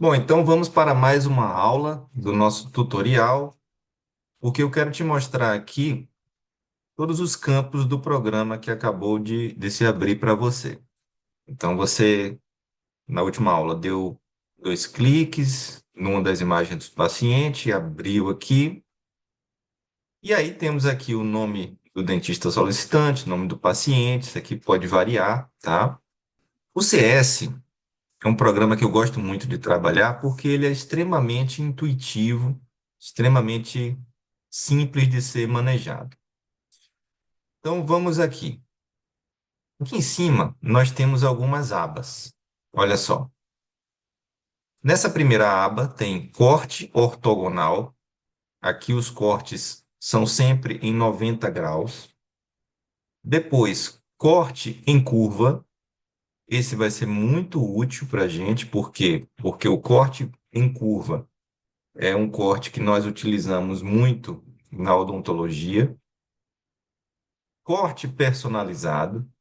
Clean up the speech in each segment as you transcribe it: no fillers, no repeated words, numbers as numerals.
Bom, então vamos para mais uma aula do nosso tutorial. O que eu quero te mostrar aqui, todos os campos do programa que acabou de se abrir para você. Então você, na última aula, deu dois cliques numa das imagens do paciente, abriu aqui, e aí temos aqui o nome do dentista solicitante, nome do paciente, isso aqui pode variar, tá? O CS é um programa que eu gosto muito de trabalhar porque ele é extremamente intuitivo, extremamente simples de ser manejado. Então vamos aqui. Aqui em cima nós temos algumas abas. Olha só. Nessa primeira aba tem corte ortogonal. Aqui os cortes são sempre em 90 graus. Depois, corte em curva. Esse vai ser muito útil para a gente, por quê? Porque o corte em curva é um corte que nós utilizamos muito na odontologia. Corte personalizado,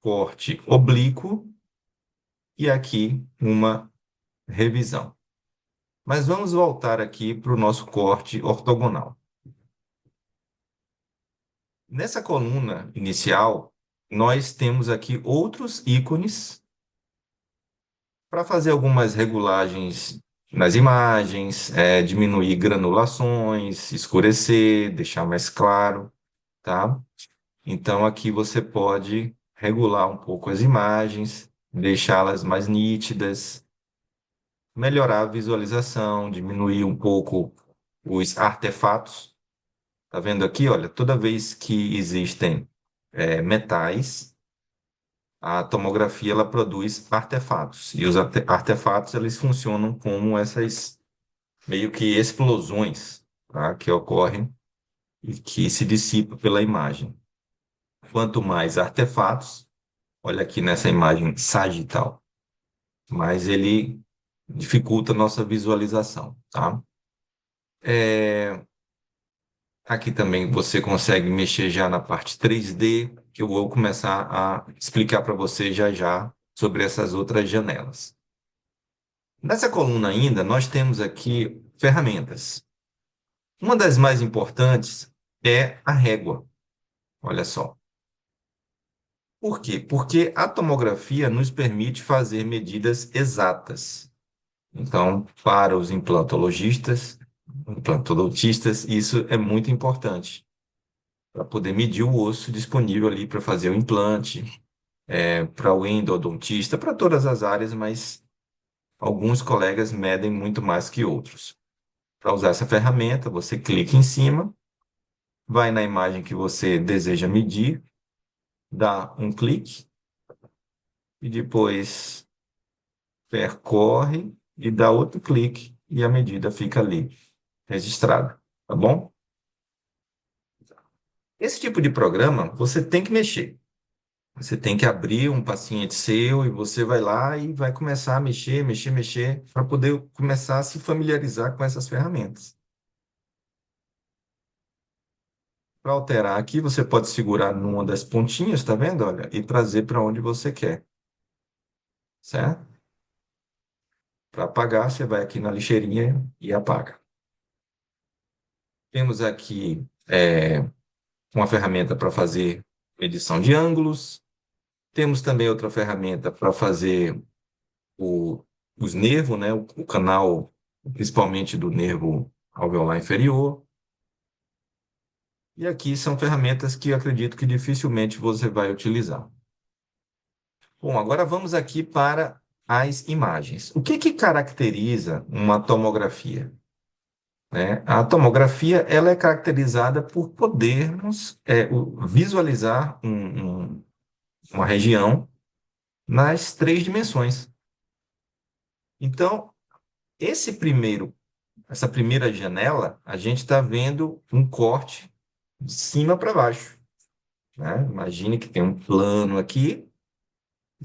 corte oblíquo e aqui uma revisão. Mas vamos voltar aqui para o nosso corte ortogonal. Nessa coluna inicial, nós temos aqui outros ícones para fazer algumas regulagens nas imagens, diminuir granulações, escurecer, deixar mais claro, tá? Então, aqui você pode regular um pouco as imagens, deixá-las mais nítidas, melhorar a visualização, diminuir um pouco os artefatos. Tá vendo aqui? Olha, toda vez que existem metais, a tomografia ela produz artefatos. E os artefatos eles funcionam como essas meio que explosões, tá? Que ocorrem e que se dissipam pela imagem. Quanto mais artefatos, olha aqui nessa imagem sagital, mas ele dificulta a nossa visualização, tá? É, Aqui também você consegue mexer já na parte 3D, que eu vou começar a explicar para você já já sobre essas outras janelas. Nessa coluna ainda, nós temos aqui ferramentas. Uma das mais importantes é a régua. Olha só. Por quê? Porque a tomografia nos permite fazer medidas exatas. Então, para os implantologistas, isso é muito importante para poder medir o osso disponível ali para fazer o implante, para o endodontista, para todas as áreas, mas alguns colegas medem muito mais que outros. Para usar essa ferramenta, você clica em cima, vai na imagem que você deseja medir, dá um clique e depois percorre e dá outro clique e a medida fica ali registrada, tá bom? Esse tipo de programa você tem que mexer. Você tem que abrir um paciente seu e você vai lá e vai começar a mexer, mexer, mexer, para poder começar a se familiarizar com essas ferramentas. Para alterar aqui, você pode segurar numa das pontinhas, tá vendo? Olha, e trazer para onde você quer, certo? Para apagar, você vai aqui na lixeirinha e apaga. Temos aqui uma ferramenta para fazer medição de ângulos. Temos também outra ferramenta para fazer os nervos, né? O canal, principalmente do nervo alveolar inferior. E aqui são ferramentas que eu acredito que dificilmente você vai utilizar. Bom, agora vamos aqui para as imagens. O que que caracteriza uma tomografia? Né? A tomografia ela é caracterizada por podermos visualizar uma região nas três dimensões. Então, essa primeira janela, a gente está vendo um corte de cima para baixo. Né? Imagine que tem um plano aqui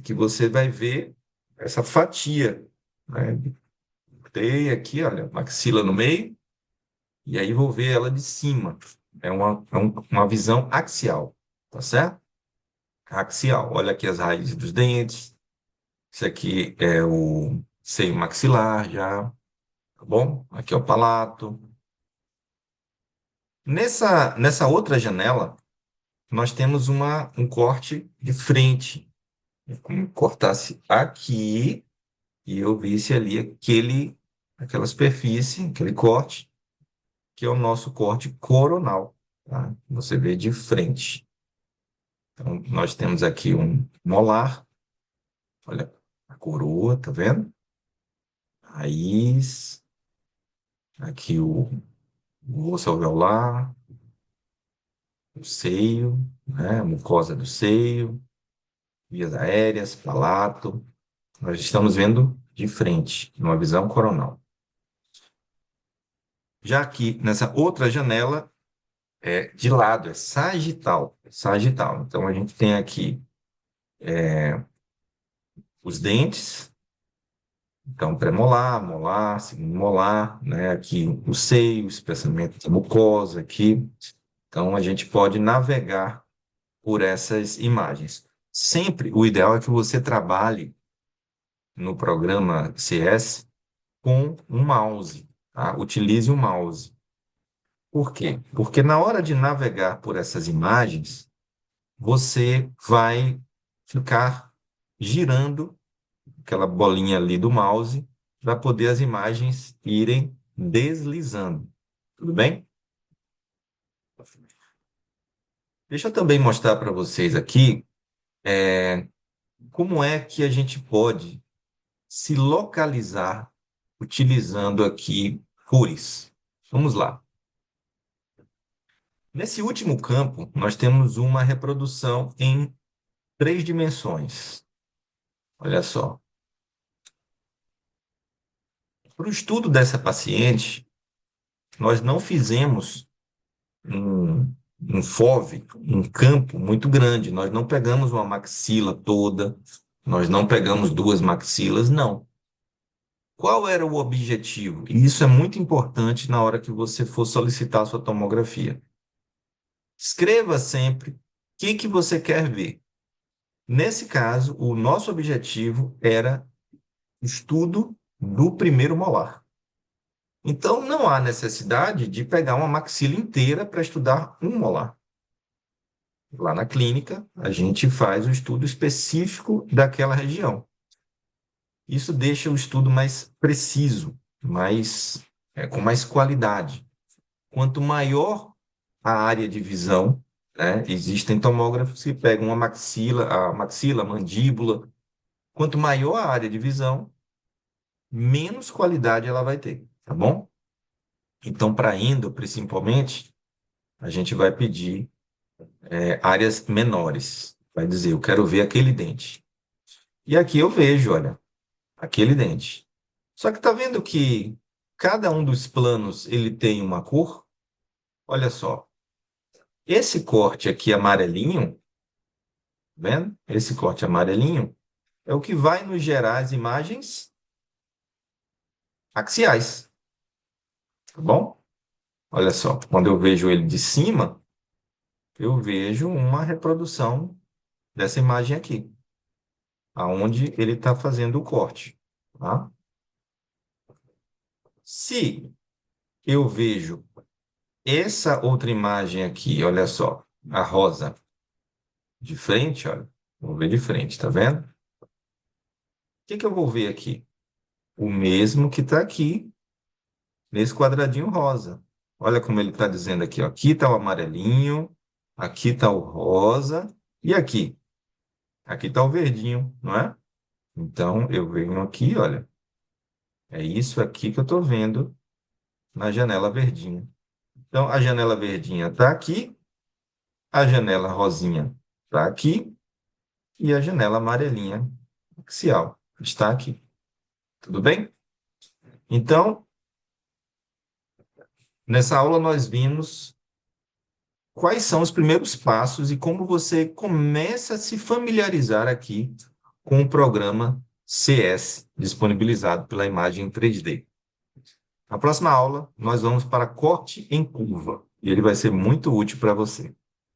que você vai ver essa fatia. Né? Tem aqui, olha, maxila no meio, e aí vou ver ela de cima. Uma visão axial, tá certo? Axial. Olha aqui as raízes dos dentes. Isso aqui é o seio maxilar já, tá bom? Aqui é o palato. Nessa outra janela, nós temos um corte de frente. É como cortasse aqui e eu visse ali aquela superfície, aquele corte, que é o nosso corte coronal, tá? Você vê de frente. Então, nós temos aqui um molar, olha a coroa, tá vendo? Raiz, aqui o osso alveolar, o seio, né? A mucosa do seio, vias aéreas, palato. Nós estamos vendo de frente, numa visão coronal. Já aqui, nessa outra janela, é de lado, é sagital. Sagital. Então, a gente tem aqui os dentes, então premolar, molar, segundo molar, né? Aqui o seio, espessamento da mucosa aqui. Então, a gente pode navegar por essas imagens. Sempre o ideal é que você trabalhe no programa CS com um mouse, tá? Utilize o mouse. Por quê? Porque na hora de navegar por essas imagens, você vai ficar girando aquela bolinha ali do mouse para poder as imagens irem deslizando. Tudo bem? Deixa eu também mostrar para vocês aqui como é que a gente pode se localizar utilizando aqui cores. Vamos lá. Nesse último campo, nós temos uma reprodução em 3 dimensões. Olha só. Para o estudo dessa paciente, nós não fizemos um, um FOV, um campo muito grande. Nós não pegamos uma maxila toda, nós não pegamos 2 maxilas, não. Qual era o objetivo? E isso é muito importante na hora que você for solicitar a sua tomografia. Escreva sempre o que você quer ver. Nesse caso, o nosso objetivo era estudo do primeiro molar. Então, não há necessidade de pegar uma maxila inteira para estudar um molar. Lá na clínica, a gente faz o estudo específico daquela região. Isso deixa o estudo mais preciso, com mais qualidade. Quanto maior a área de visão, né, existem tomógrafos que pegam a maxila, a mandíbula. Quanto maior a área de visão, menos qualidade ela vai ter, tá bom? Então, para endo, principalmente, a gente vai pedir áreas menores. Vai dizer, eu quero ver aquele dente. E aqui eu vejo, olha, aquele dente. Só que tá vendo que cada um dos planos ele tem uma cor? Olha só. Esse corte aqui amarelinho, tá vendo? Esse corte amarelinho é o que vai nos gerar as imagens axiais, tá bom? Olha só, quando eu vejo ele de cima, eu vejo uma reprodução dessa imagem aqui, aonde ele está fazendo o corte, tá? Se eu vejo essa outra imagem aqui, olha só, a rosa de frente, olha, vou ver de frente, tá vendo? O que eu vou ver aqui? O mesmo que está aqui, nesse quadradinho rosa. Olha como ele está dizendo aqui, ó. Aqui está o amarelinho, aqui está o rosa, e aqui? Aqui está o verdinho, não é? Então, eu venho aqui, olha, é isso aqui que eu estou vendo na janela verdinha. Então, a janela verdinha está aqui, a janela rosinha está aqui, e a janela amarelinha axial está aqui. Tudo bem? Então, nessa aula nós vimos quais são os primeiros passos e como você começa a se familiarizar aqui com o programa CS disponibilizado pela imagem 3D. Na próxima aula, nós vamos para corte em curva, e ele vai ser muito útil para você.